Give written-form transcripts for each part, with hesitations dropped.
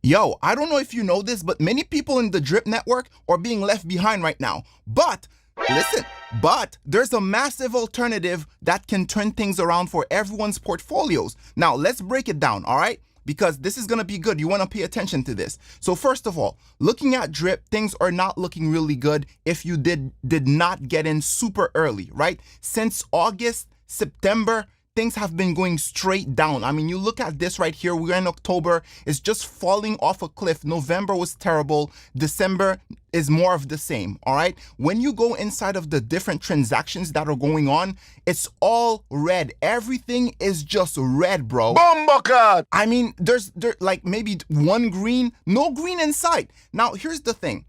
Yo, I don't know if you know this, but many people in the drip network are being left behind right now. But listen, there's a massive alternative that can turn things around for everyone's portfolios. Now, let's break it down, all right? Because this is going to be good. You want to pay attention to this. So first of all, looking at drip, things are not looking really good if you did not get in super early, right? Since August, September, things have been going straight down. I mean, you look at this right here, we're in October, it's just falling off a cliff. November was terrible. December is more of the same, all right? When you go inside of the different transactions that are going on, it's all red. Everything is just red, bro. Bombakat! I mean, there's like maybe one green, no green in sight. Now, here's the thing.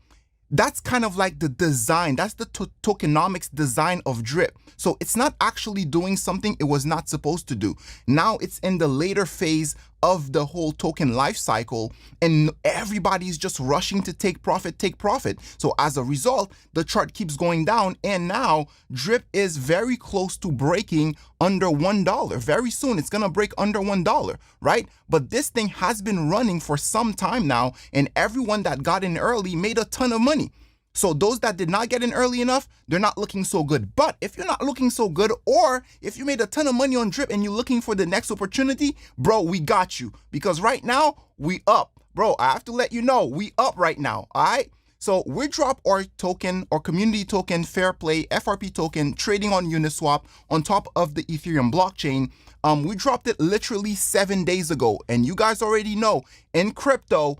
That's kind of like the design. That's the tokenomics design of drip. So it's not actually doing something it was not supposed to do. Now it's in the later phase of the whole token life cycle, and everybody's just rushing to take profit. So as a result, the chart keeps going down, and now drip is very close to breaking under $1. Very soon it's gonna break under $1, right? But this thing has been running for some time now, and everyone that got in early made a ton of money. So those that did not get in early enough, they're not looking so good. But if you're not looking so good, or if you made a ton of money on drip and you're looking for the next opportunity, bro, we got you. Because right now, we up. Bro, I have to let you know, we up right now, all right? So we drop our token, our community token, Fairplay, FRP token, trading on Uniswap on top of the Ethereum blockchain. We dropped it literally 7 days ago. And you guys already know, in crypto,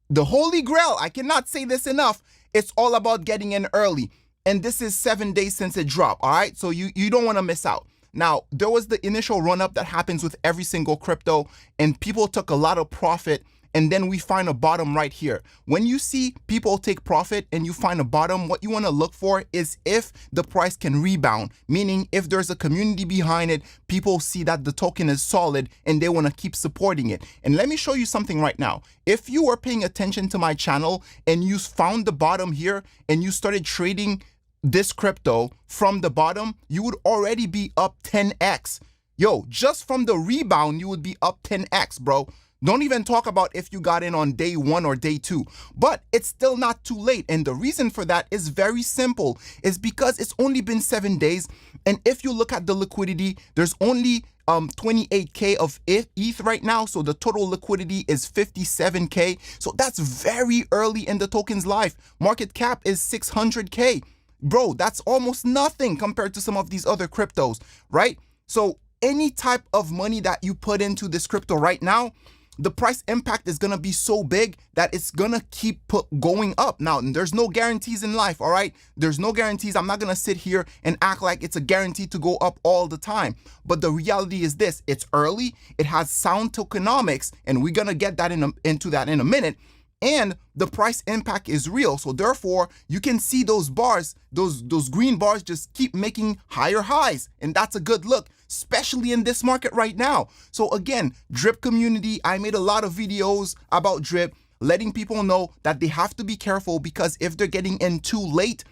the holy grail, I cannot say this enough, it's all about getting in early. And this is 7 days since it dropped, all right? So you don't want to miss out. Now, there was the initial run-up that happens with every single crypto, and people took a lot of profit, and then we find a bottom right here. When you see people take profit and you find a bottom, what you want to look for is if the price can rebound, meaning if there's a community behind it, people see that the token is solid and they want to keep supporting it. And let me show you something right now. If you are paying attention to my channel and you found the bottom here and you started trading this crypto from the bottom, you would already be up 10x. Yo, just from the rebound, you would be up 10x, bro. Don't even talk about if you got in on day 1 or day 2, but it's still not too late. And the reason for that is very simple. It's because it's only been 7 days. And if you look at the liquidity, there's only 28K of ETH right now. So the total liquidity is 57K. So that's very early in the token's life. Market cap is 600K. Bro, that's almost nothing compared to some of these other cryptos, right? So any type of money that you put into this crypto right now, the price impact is going to be so big that it's going to keep going up. Now, there's no guarantees in life, all right? There's no guarantees. I'm not going to sit here and act like it's a guarantee to go up all the time. But the reality is this, it's early, it has sound tokenomics, and we're going to get that into that in a minute. And the price impact is real. So therefore, you can see those bars, those green bars just keep making higher highs. And that's a good look, especially in this market right now. So again, drip community, I made a lot of videos about drip, letting people know that they have to be careful, because if they're getting in too late,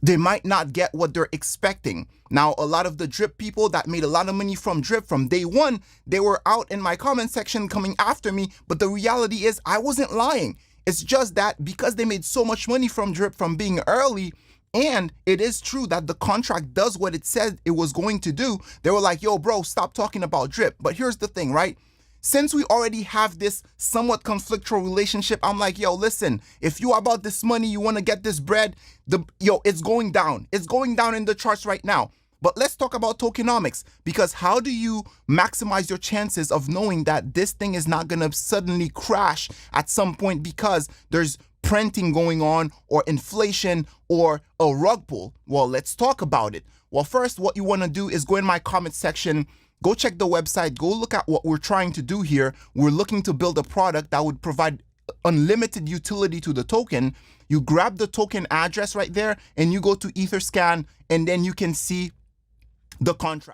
they might not get what they're expecting. Now, a lot of the drip people that made a lot of money from drip from day one, they were out in my comment section coming after me. But the reality is I wasn't lying. It's just that because they made so much money from drip from being early, and it is true that the contract does what it said it was going to do, they were like, yo, bro, stop talking about drip. But here's the thing, right? Since we already have this somewhat conflictual relationship, I'm like, yo, listen, if you are about this money, you want to get this bread, it's going down. It's going down in the charts right now. But let's talk about tokenomics, because how do you maximize your chances of knowing that this thing is not going to suddenly crash at some point because there's printing going on or inflation or a rug pull? Well, let's talk about it. Well, first, what you want to do is go in my comment section, go check the website, go look at what we're trying to do here. We're looking to build a product that would provide unlimited utility to the token. You grab the token address right there and you go to Etherscan, and then you can see the contract.